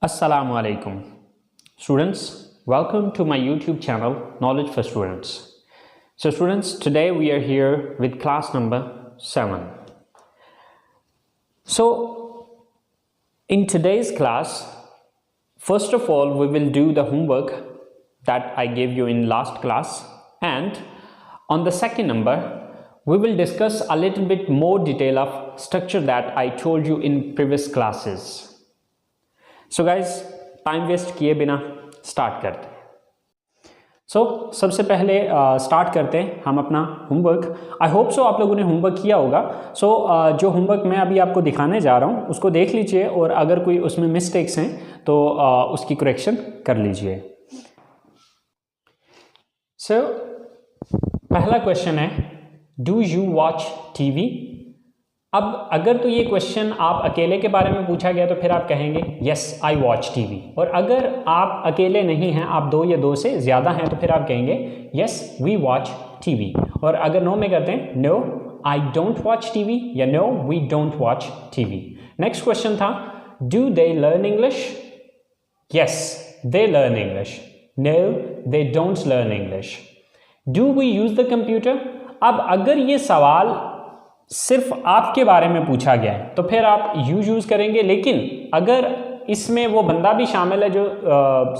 Assalamu alaikum. Students, welcome to my YouTube channel Knowledge for Students. So students, today we are here with class number 7. So in today's class, first of all we will do the homework that I gave you in last class, and on the second number we will discuss a little bit more detail of structure that I told you in previous classes. So guys time waste किए बिना start करते हैं। सबसे पहले start करते हैं हम अपना होमवर्क। आई होप सो आप लोगों ने होमवर्क किया होगा। जो होमवर्क मैं अभी आपको दिखाने जा रहा हूँ उसको देख लीजिए, और अगर कोई उसमें मिस्टेक्स हैं तो उसकी करेक्शन कर लीजिए। पहला क्वेश्चन है, डू यू वॉच टीवी? अब अगर तो ये क्वेश्चन आप अकेले के बारे में पूछा गया तो फिर आप कहेंगे यस आई वॉच टीवी, और अगर आप अकेले नहीं हैं, आप दो या दो से ज़्यादा हैं, तो फिर आप कहेंगे यस वी वॉच टीवी। और अगर नो में करते हैं no I don't watch TV या no we don't watch TV. Next question था, do they learn English? Yes they learn English, no they don't learn English. Do we use the computer? अब अगर ये सवाल सिर्फ आपके बारे में पूछा गया है तो फिर आप यू यूज़ करेंगे, लेकिन अगर इसमें वो बंदा भी शामिल है जो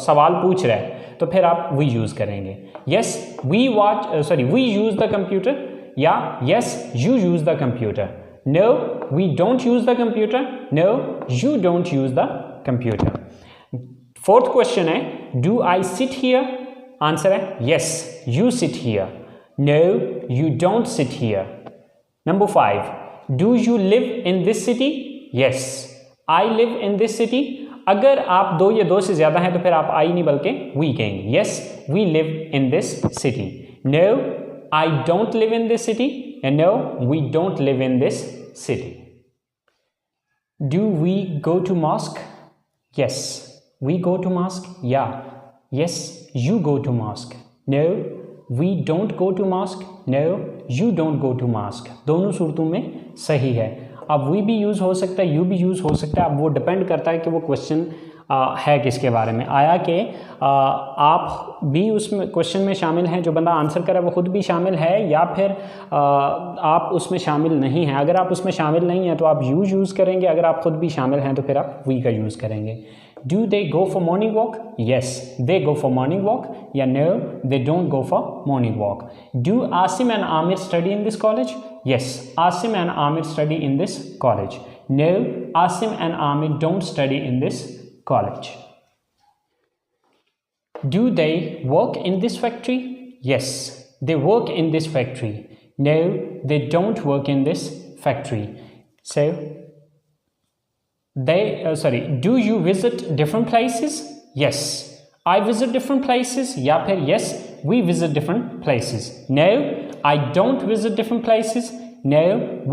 सवाल पूछ रहा है तो फिर आप वी यूज़ करेंगे। Yes we use the computer या yes you use the computer. No we don't use the computer, no you don't use the computer. Fourth question है, do I sit here? Answer है yes you sit here, no you don't sit here. Number 5, do you live in this city? Yes, I live in this city. अगर आप दो या दो से ज़्यादा हैं तो फिर आप आई नहीं बल्कि we कहेंगे। Yes, we live in this city. No, I don't live in this city. And no, we don't live in this city. Do we go to mosque? Yes, we go to mosque. Yeah. Yes, you go to mosque. No, we don't go to mosque. No, you don't go to mosque. दोनों सूरतों में सही है। अब we भी use हो सकता है, you भी यूज़ हो सकता है। अब वो डिपेंड करता है कि वो क्वेश्चन है किसके बारे में आया, कि आप भी उसमें क्वेश्चन में शामिल हैं, जो बंदा आंसर करे वो खुद भी शामिल है, या फिर आप उसमें शामिल नहीं हैं। अगर आप उसमें शामिल नहीं हैं तो आप यू यूज़ करेंगे, अगर आप खुद भी शामिल हैं तो फिर आप वी का यूज़ करेंगे। Do they go for morning walk? Yes, they go for morning walk. या no, they don't go for morning walk. Do Asim and Amir study in this college? Yes, Asim and Amir study in this college. No, Asim and Amir don't study in this college. Do they work in this factory? Yes, they work in this factory. No, they don't work in this factory. So do you visit different places? Yes, I visit different places. या फिर yes, we visit different places. No, I don't visit different places. No,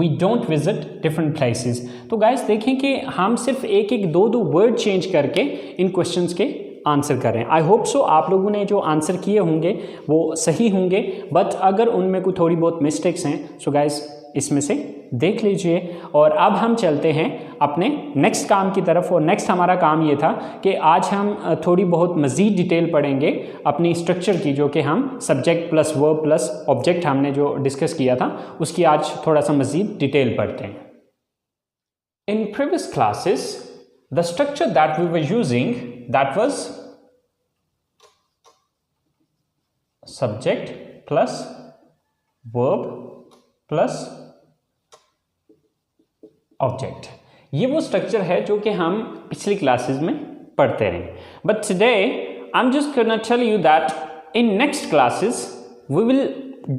we don't visit different places. तो guys देखें कि हम सिर्फ एक एक दो वर्ड चेंज करके इन क्वेश्चंस के आंसर करें। आई होप सो आप लोगों ने जो आंसर किए होंगे वो सही होंगे, बट अगर उनमें कोई थोड़ी बहुत मिस्टेक्स हैं सो गाइस इसमें से देख लीजिए। और अब हम चलते हैं अपने नेक्स्ट काम की तरफ, और नेक्स्ट हमारा काम ये था कि आज हम थोड़ी बहुत मज़ीद डिटेल पढ़ेंगे अपनी स्ट्रक्चर की, जो कि हम subject plus verb plus object हमने जो डिस्कस किया था उसकी आज थोड़ा सा मज़ीद डिटेल पढ़ते हैं। In previous classes the structure that we were using that was subject plus verb plus object. ये वो स्ट्रक्चर है जो कि हम पिछली क्लासेस में पढ़ते रहे, but today I am just gonna tell you that in next classes we will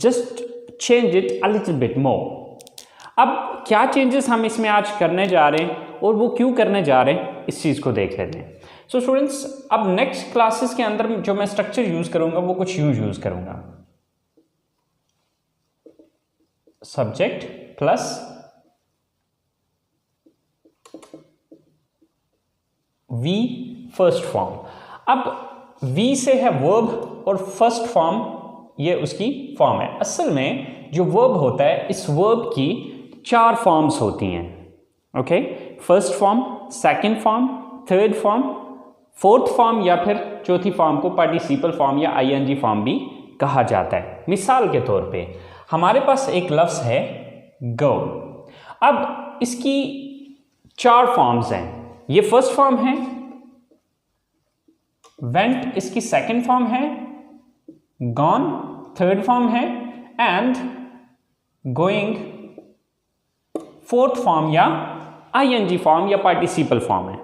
just change it a little bit more. अब क्या चेंजेस हम इसमें आज करने जा रहे हैं और वो क्यों करने जा रहे हैं, इस चीज़ को देख लेते हैं। सो स्टूडेंट्स, अब नेक्स्ट क्लासेस के अंदर जो मैं स्ट्रक्चर यूज़ करूँगा वो कुछ यूज़ करूँगा, subject plus V first form. अब वी से है वर्ब और फर्स्ट फॉर्म ये उसकी फॉर्म है। असल में जो वर्ब होता है, इस वर्ब की 4 फॉर्म्स होती हैं। Okay, first form, second form, third form fourth form या फिर चौथी फॉर्म को पार्टिसिपल फॉर्म या आईएनजी फॉर्म भी कहा जाता है। मिसाल के तौर पे हमारे पास एक लफ्ज़ है गो। अब इसकी 4 फॉर्म्स हैं। ये फर्स्ट फॉर्म है, वेंट इसकी सेकंड फॉर्म है, गॉन थर्ड फॉर्म है एंड गोइंग फोर्थ फॉर्म या आईएनजी फॉर्म या पार्टिसिपल फॉर्म है।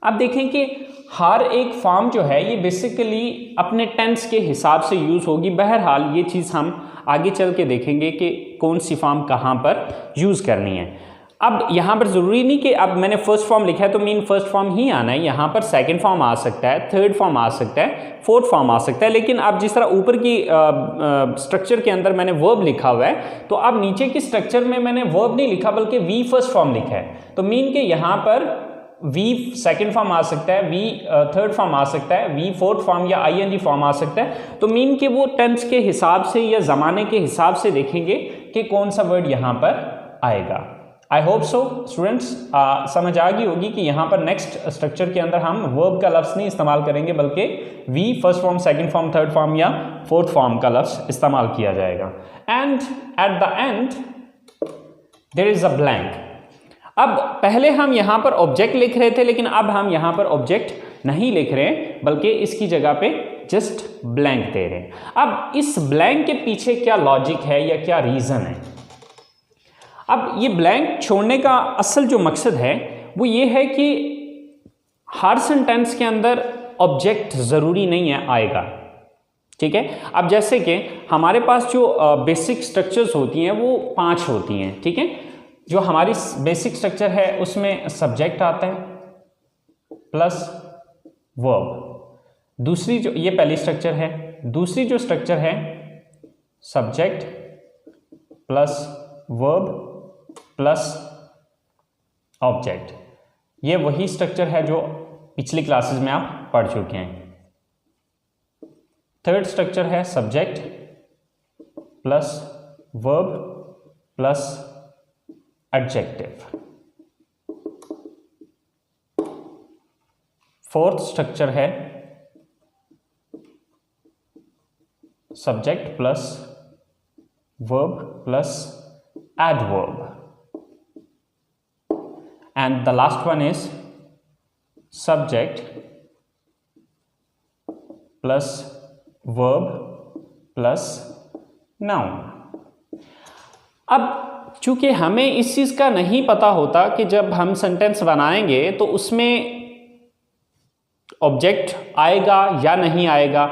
अब देखें कि हर एक फॉर्म जो है ये बेसिकली अपने टेंस के हिसाब से यूज़ होगी। बहरहाल ये चीज़ हम आगे चल के देखेंगे कि कौन सी फॉर्म कहाँ पर यूज़ करनी है। अब यहाँ पर ज़रूरी नहीं कि अब मैंने फर्स्ट फॉर्म लिखा है तो मीन फर्स्ट फॉर्म ही आना है। यहाँ पर सेकंड फॉर्म आ सकता है, थर्ड फॉर्म आ सकता है, फोर्थ फॉर्म आ सकता है। लेकिन अब जिस तरह ऊपर की स्ट्रक्चर के अंदर मैंने वर्ब लिखा हुआ है, तो अब नीचे की स्ट्रक्चर में मैंने वर्ब नहीं लिखा बल्कि वी फर्स्ट फॉर्म लिखा है। तो मीन के यहाँ पर वी सेकंड फॉर्म आ सकता है, वी थर्ड फॉर्म आ सकता है, वी फोर्थ फॉर्म या आईएनजी फॉर्म आ सकता है। तो मीन के वो टेंस के हिसाब से या ज़माने के हिसाब से देखेंगे कि कौन सा वर्ड यहाँ पर आएगा। आई होप सो स्टूडेंट्स समझ आ गई होगी कि यहाँ पर नेक्स्ट स्ट्रक्चर के अंदर हम वर्ब का लफ्ज़ नहीं इस्तेमाल करेंगे बल्कि V first form, second form, third form या फोर्थ फॉर्म का लफ्ज़ इस्तेमाल किया जाएगा। And at the end there is a blank. अब पहले हम यहाँ पर ऑब्जेक्ट लिख रहे थे, लेकिन अब हम यहाँ पर ऑब्जेक्ट नहीं लिख रहे हैं बल्कि इसकी जगह पे जस्ट ब्लैंक दे रहे हैं। अब इस ब्लैंक के पीछे क्या लॉजिक है या क्या रीज़न है? अब ये ब्लैंक छोड़ने का असल जो मकसद है वो ये है कि हर सेंटेंस के अंदर ऑब्जेक्ट ज़रूरी नहीं है आएगा, ठीक है। अब जैसे कि हमारे पास जो बेसिक स्ट्रक्चर्स होती हैं वो 5 होती हैं, ठीक है। जो हमारी बेसिक स्ट्रक्चर है उसमें सब्जेक्ट आता है प्लस वर्ब। दूसरी जो ये पहली स्ट्रक्चर है, दूसरी जो स्ट्रक्चर है subject plus verb plus object. ये वही स्ट्रक्चर है जो पिछली क्लासेस में आप पढ़ चुके हैं। थर्ड स्ट्रक्चर है subject plus verb plus adjective. Fourth structure है subject plus verb plus adverb and the last one is subject plus verb plus noun। अब चूंकि हमें इस चीज़ का नहीं पता होता कि जब हम सेंटेंस बनाएंगे तो उसमें ऑब्जेक्ट आएगा या नहीं आएगा।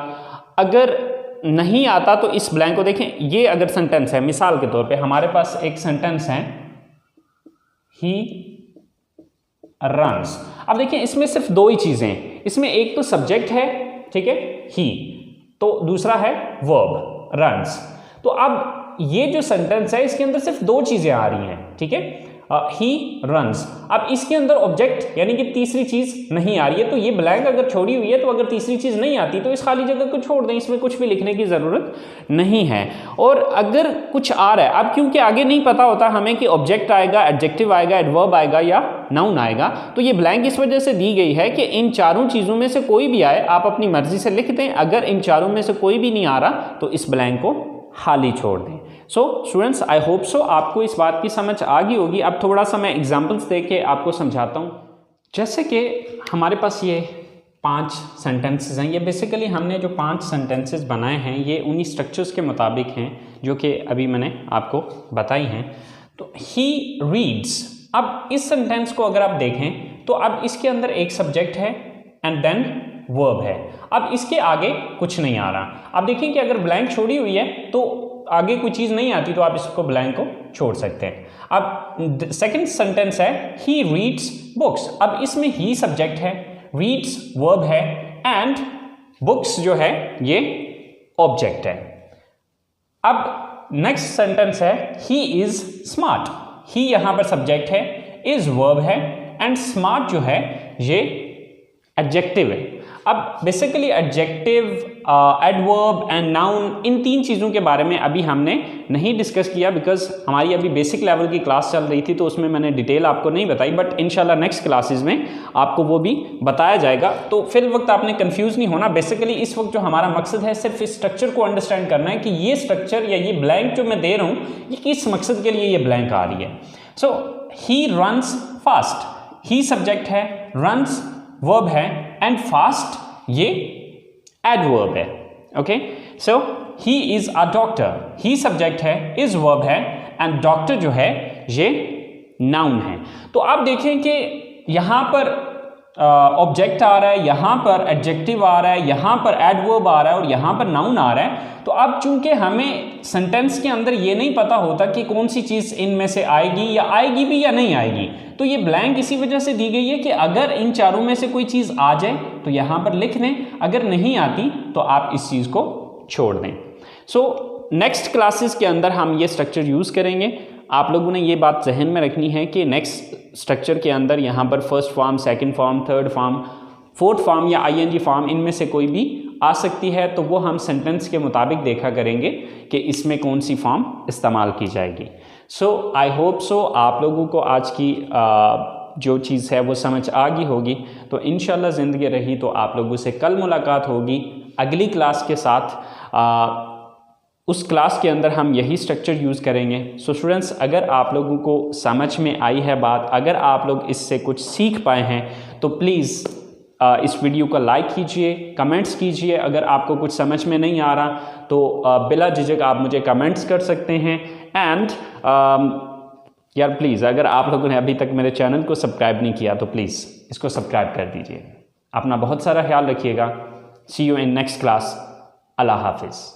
अगर नहीं आता तो इस ब्लैंक को देखें। ये अगर सेंटेंस है, मिसाल के तौर पे हमारे पास एक सेंटेंस है ही रन्स। अब देखिए इसमें सिर्फ 2 ही चीजें हैं। इसमें एक तो सब्जेक्ट है, ठीक है, ही, तो दूसरा है वर्ब रन्स। तो अब ये जो सेंटेंस है इसके अंदर सिर्फ 2 चीजें आ रही हैं, ठीक है, ही रन्स। अब इसके अंदर ऑब्जेक्ट यानी कि तीसरी चीज नहीं आ रही है। तो ये ब्लैंक अगर छोड़ी हुई है तो अगर तीसरी चीज नहीं आती तो इस खाली जगह को छोड़ दें, इसमें कुछ भी लिखने की जरूरत नहीं है। और अगर कुछ आ रहा है, अब क्योंकि आगे नहीं पता होता हमें कि ऑब्जेक्ट आएगा, एडजेक्टिव आएगा, एडवर्ब आएगा या नाउन आएगा, तो ये ब्लैंक इस वजह से दी गई है कि इन चारों चीजों में से कोई भी आए आप अपनी मर्जी से लिख दें। अगर इन चारों में से कोई भी नहीं आ रहा तो इस ब्लैंक को खाली छोड़ दें। So students I hope so आपको इस बात की समझ आ गई होगी। अब थोड़ा सा मैं एग्जांपल्स दे के आपको समझाता हूँ। जैसे कि हमारे पास ये 5 सेंटेंसेस हैं। ये बेसिकली हमने जो 5 सेंटेंसेस बनाए हैं ये उन्हीं स्ट्रक्चर्स के मुताबिक हैं जो कि अभी मैंने आपको बताई हैं। तो ही रीड्स, अब इस सेंटेंस को अगर आप देखें तो अब इसके अंदर एक सब्जेक्ट है एंड देन वर्ब है। अब इसके आगे कुछ नहीं आ रहा। अब देखिए कि अगर ब्लैंक छोड़ी हुई है तो आगे कोई चीज़ नहीं आती तो आप इसको ब्लैंक को छोड़ सकते हैं। अब सेकंड सेंटेंस है ही रीड्स बुक्स। अब इसमें ही सब्जेक्ट है, रीड्स वर्ब है एंड बुक्स जो है ये ऑब्जेक्ट है। अब नेक्स्ट सेंटेंस है ही इज स्मार्ट। ही यहां पर सब्जेक्ट है, इज वर्ब है एंड स्मार्ट जो है ये एडजेक्टिव है। अब basically adjective, adverb and noun, इन तीन चीज़ों के बारे में अभी हमने नहीं डिस्कस किया बिकॉज हमारी अभी बेसिक लेवल की क्लास चल रही थी, तो उसमें मैंने डिटेल आपको नहीं बताई, बट इंशाल्लाह नेक्स्ट क्लासेस में आपको वो भी बताया जाएगा। तो फिर वक्त आपने कंफ्यूज नहीं होना। बेसिकली इस वक्त जो हमारा मकसद है सिर्फ इस स्ट्रक्चर को अंडरस्टैंड करना है कि ये स्ट्रक्चर या ये ब्लैंक जो मैं दे रहा हूँ ये किस मकसद के लिए ये ब्लैंक आ रही है। So he runs fast, he subject है, रन्स वर्ब है एंड फास्ट ये एडवर्ब है। Okay, so he is a doctor, he subject है, इज वर्ब है एंड डॉक्टर जो है ये नाउन है। तो आप देखें कि यहां पर ऑब्जेक्ट आ रहा है, यहां पर एडजेक्टिव आ रहा है, यहां पर एडवर्ब आ रहा है और यहां पर नाउन आ रहा है। तो अब चूंकि हमें सेंटेंस के अंदर ये नहीं पता होता कि कौन सी चीज़ इनमें से आएगी या आएगी भी या नहीं आएगी, तो ये ब्लैंक इसी वजह से दी गई है कि अगर इन चारों में से कोई चीज़ आ जाए तो यहां पर लिख दें, अगर नहीं आती तो आप इस चीज़ को छोड़ दें। सो नेक्स्ट क्लासेस के अंदर हम ये स्ट्रक्चर यूज़ करेंगे। आप लोगों ने ये बात जहन में रखनी है कि नेक्स्ट स्ट्रक्चर के अंदर यहाँ पर first form, second form, third form, fourth form या आईएनजी फॉर्म इनमें से कोई भी आ सकती है, तो वो हम सेंटेंस के मुताबिक देखा करेंगे कि इसमें कौन सी फॉर्म इस्तेमाल की जाएगी। सो आई होप सो आप लोगों को आज की जो चीज़ है वो समझ आ गई होगी। तो इंशाल्लाह ज़िंदगी रही तो आप लोगों से कल मुलाकात होगी अगली क्लास के साथ। उस क्लास के अंदर हम यही स्ट्रक्चर यूज़ करेंगे। सो स्टूडेंट्स, अगर आप लोगों को समझ में आई है बात, अगर आप लोग इससे कुछ सीख पाए हैं तो प्लीज़ इस वीडियो को लाइक कीजिए, कमेंट्स कीजिए। अगर आपको कुछ समझ में नहीं आ रहा तो बिला झिझक आप मुझे कमेंट्स कर सकते हैं। एंड यार प्लीज़, अगर आप लोगों ने अभी तक मेरे चैनल को सब्सक्राइब नहीं किया तो प्लीज़ इसको सब्सक्राइब कर दीजिए। अपना बहुत सारा ख्याल रखिएगा। सी यू इन नेक्स्ट क्लास। अल्लाह हाफिज़।